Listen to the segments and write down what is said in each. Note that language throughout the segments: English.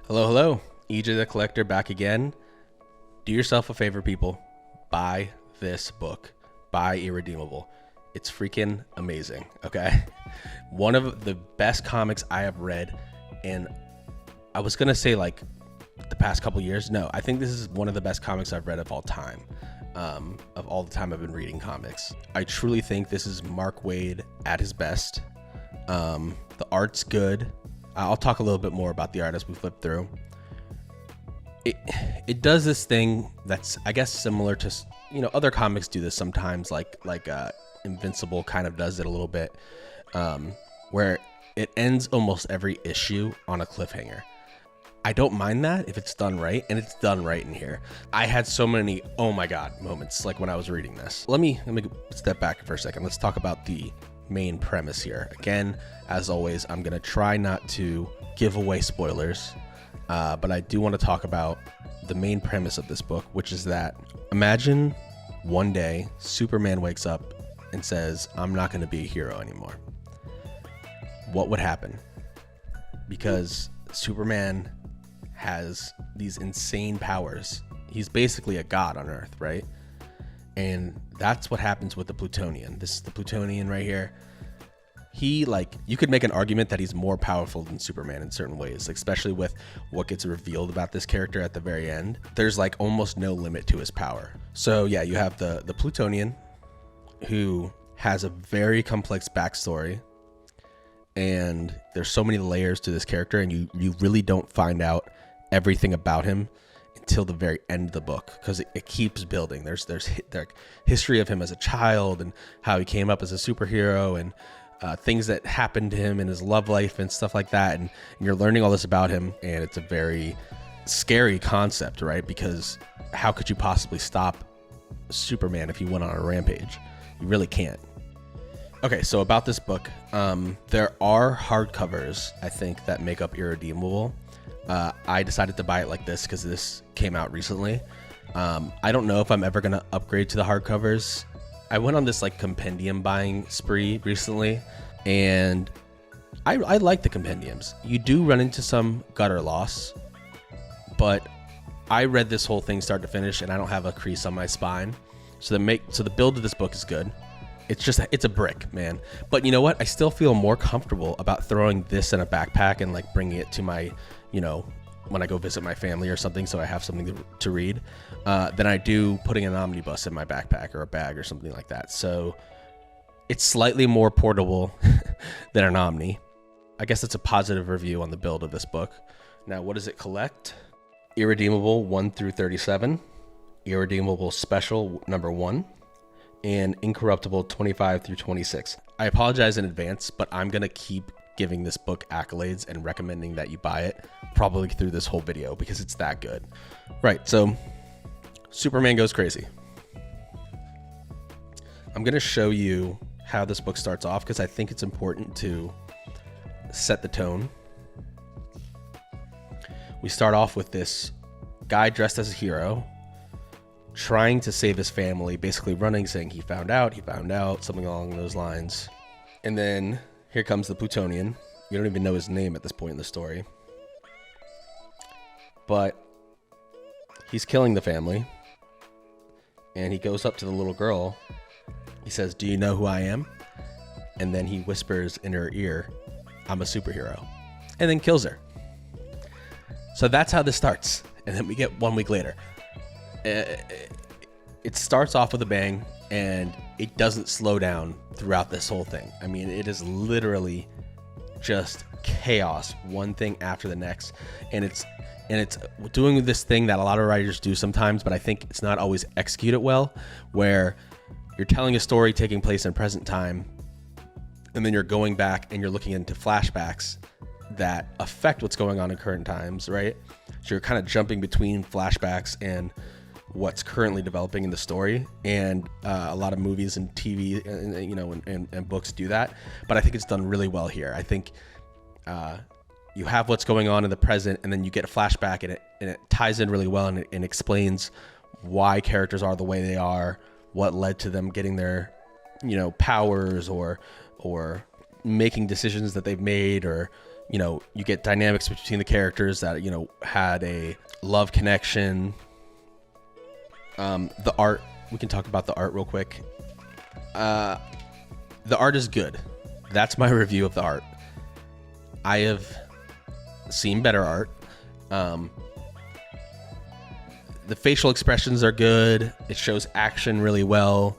Hello, hello. EJ the Collector back again. Do yourself a favor, people. Buy this book. Buy Irredeemable. It's freaking amazing, okay? One of the best comics I have read, and I was gonna say like the past couple years. No, I think this is one of the best comics I've read of all time. Of all the time I've been reading comics. I truly think this is Mark Waid at his best. The art's good. I'll talk a little bit more about the art as we flip through. It does this thing that's, I guess, similar to, other comics do this sometimes, like Invincible kind of does it a little bit, where it ends almost every issue on a cliffhanger. I don't mind that if it's done right, and it's done right in here. I had so many oh my god moments like when I was reading this. Let me step back for a second. Let's talk about the main premise here. Again, as always, I'm gonna try not to give away spoilers, but I do want to talk about the main premise of this book, which is that imagine one day Superman wakes up and says, I'm not going to be a hero anymore. What would happen? Because Superman has these insane powers. He's basically a god on Earth, right? And that's what happens with the Plutonian. This is the Plutonian right here. He, you could make an argument that he's more powerful than Superman in certain ways, especially with what gets revealed about this character at the very end. There's almost no limit to his power. So yeah, you have the Plutonian, who has a very complex backstory, and there's so many layers to this character, and you really don't find out everything about him until the very end of the book, because it keeps building. There's history of him as a child and how he came up as a superhero, and things that happened to him in his love life and stuff like that, and you're learning all this about him, and it's a very scary concept, right? Because how could you possibly stop Superman if he went on a rampage? You really can't. Okay, so about this book, there are hardcovers, I think, that make up Irredeemable. I decided to buy it like this because this came out recently. I don't know if I'm ever gonna upgrade to the hardcovers. I went on this compendium buying spree recently, and I like the compendiums. You do run into some gutter loss, but I read this whole thing start to finish, and I don't have a crease on my spine. So the build of this book is good. It's a brick, man. But you know what? I still feel more comfortable about throwing this in a backpack and bringing it to my, when I go visit my family or something, so I have something to read, than I do putting an omnibus in my backpack or a bag or something like that. So it's slightly more portable than an Omni. I guess it's a positive review on the build of this book. Now, what does it collect? Irredeemable 1 through 37, Irredeemable Special number 1, and Incorruptible 25 through 26. I apologize in advance, but I'm gonna keep giving this book accolades and recommending that you buy it probably through this whole video because it's that good. Right, so Superman goes crazy. I'm gonna show you how this book starts off because I think it's important to set the tone. We start off with this guy dressed as a hero trying to save his family, basically running, saying he found out, something along those lines. And then here comes the Plutonian. You don't even know his name at this point in the story. But he's killing the family. And he goes up to the little girl. He says, "Do you know who I am?" And then he whispers in her ear, "I'm a superhero." And then kills her. So that's how this starts. And then we get 1 week later. It starts off with a bang, and it doesn't slow down throughout this whole thing. I mean, it is literally just chaos, one thing after the next, and it's doing this thing that a lot of writers do sometimes, but I think it's not always executed well, where you're telling a story taking place in present time, and then you're going back and you're looking into flashbacks that affect what's going on in current times, right? So you're kind of jumping between flashbacks and what's currently developing in the story, and a lot of movies and TV and books do that, but I think it's done really well here. I think you have what's going on in the present, and then you get a flashback, and it ties in really well, and it explains why characters are the way they are, what led to them getting their powers, or making decisions that they've made, or You get dynamics between the characters that, had a love connection. The art, we can talk about the art real quick. The art is good. That's my review of the art. I have seen better art. The facial expressions are good. It shows action really well.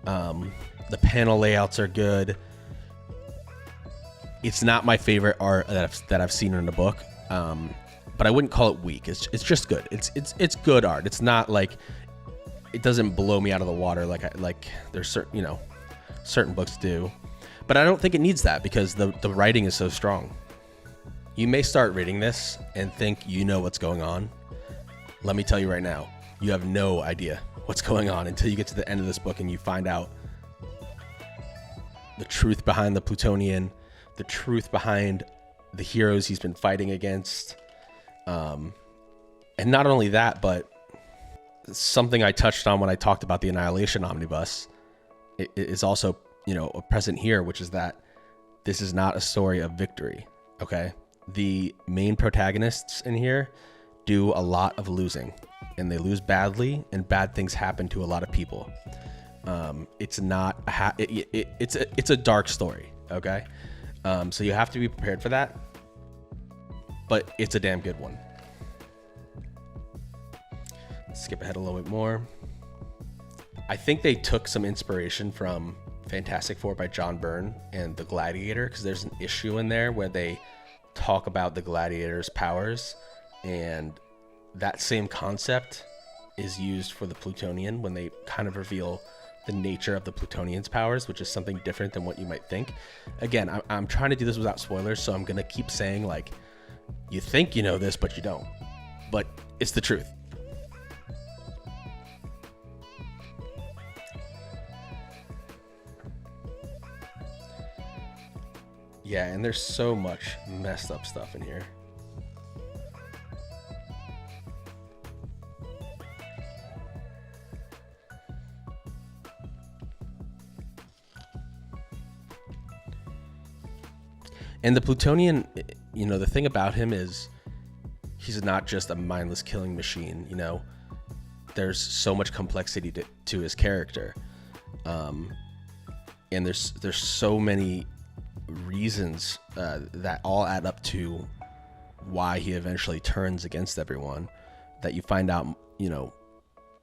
The panel layouts are good. It's not my favorite art that I've seen in a book, but I wouldn't call it weak. It's just good. It's good art. It's not like, it doesn't blow me out of the water like there's certain books do. But I don't think it needs that because the writing is so strong. You may start reading this and think you know what's going on. Let me tell you right now, you have no idea what's going on until you get to the end of this book and you find out the truth behind the Plutonian, the truth behind the heroes he's been fighting against. And not only that, but something I touched on when I talked about the Annihilation Omnibus, it is also, present here, which is that this is not a story of victory, okay? The main protagonists in here do a lot of losing, and they lose badly, and bad things happen to a lot of people. It's not it's a dark story, okay? So you have to be prepared for that, but it's a damn good one. Let's skip ahead a little bit more. I think they took some inspiration from Fantastic Four by John Byrne and The Gladiator, because there's an issue in there where they talk about the Gladiator's powers, and that same concept is used for the Plutonian when they kind of reveal the nature of the Plutonian's powers, which is something different than what you might think. Again, I'm trying to do this without spoilers, so I'm going to keep saying, like, you think you know this, but you don't. But it's the truth. Yeah, and there's so much messed up stuff in here. And the Plutonian, the thing about him is he's not just a mindless killing machine, There's so much complexity to his character. And there's so many reasons that all add up to why he eventually turns against everyone, that you find out,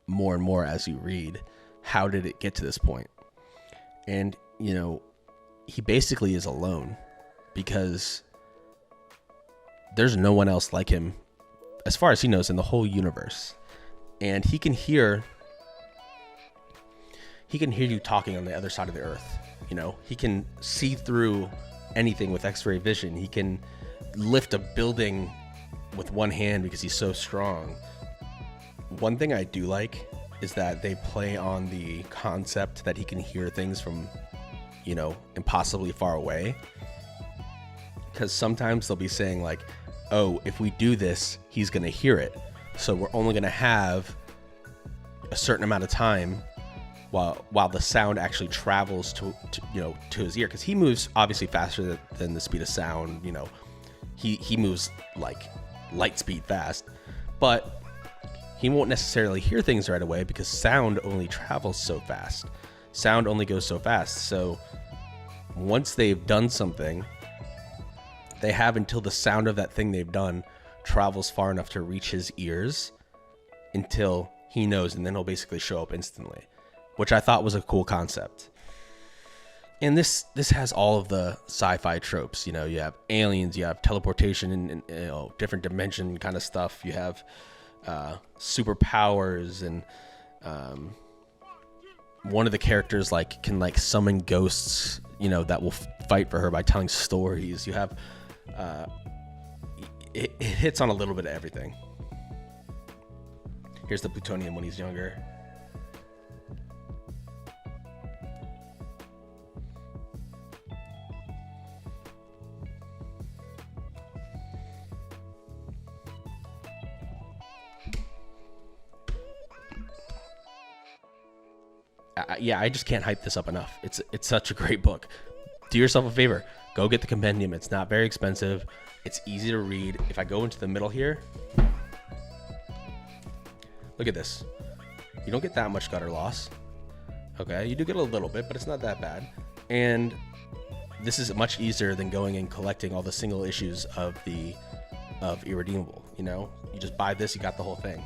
more and more as you read. How did it get to this point? And, he basically is alone, because there's no one else like him, as far as he knows, in the whole universe. And he can hear you talking on the other side of the earth. He can see through anything with X-ray vision. He can lift a building with one hand because he's so strong. One thing I do like is that they play on the concept that he can hear things from, impossibly far away. Because sometimes they'll be saying, like, oh, if we do this, he's going to hear it. So we're only going to have a certain amount of time while the sound actually travels to his ear, because he moves obviously faster than the speed of sound. He moves like light speed fast, but he won't necessarily hear things right away because sound only travels so fast. Sound only goes so fast. So once they've done something, they have until the sound of that thing they've done travels far enough to reach his ears until he knows, and then he'll basically show up instantly, which I thought was a cool concept. And this has all of the sci-fi tropes. You have aliens, you have teleportation and different dimension kind of stuff. You have superpowers, and one of the characters can summon ghosts, that will fight for her by telling stories. You have it hits on a little bit of everything. Here's the Plutonian when he's younger. I just can't hype this up enough. It's such a great book. do yourself a favor. Go get the compendium. It's not very expensive. It's easy to read. If I go into the middle here, look at this. You don't get that much gutter loss. Okay, you do get a little bit, but it's not that bad. And this is much easier than going and collecting all the single issues of Irredeemable. You know, you just buy this, you got the whole thing.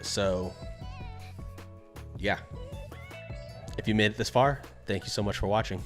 So yeah, if you made it this far, thank you so much for watching.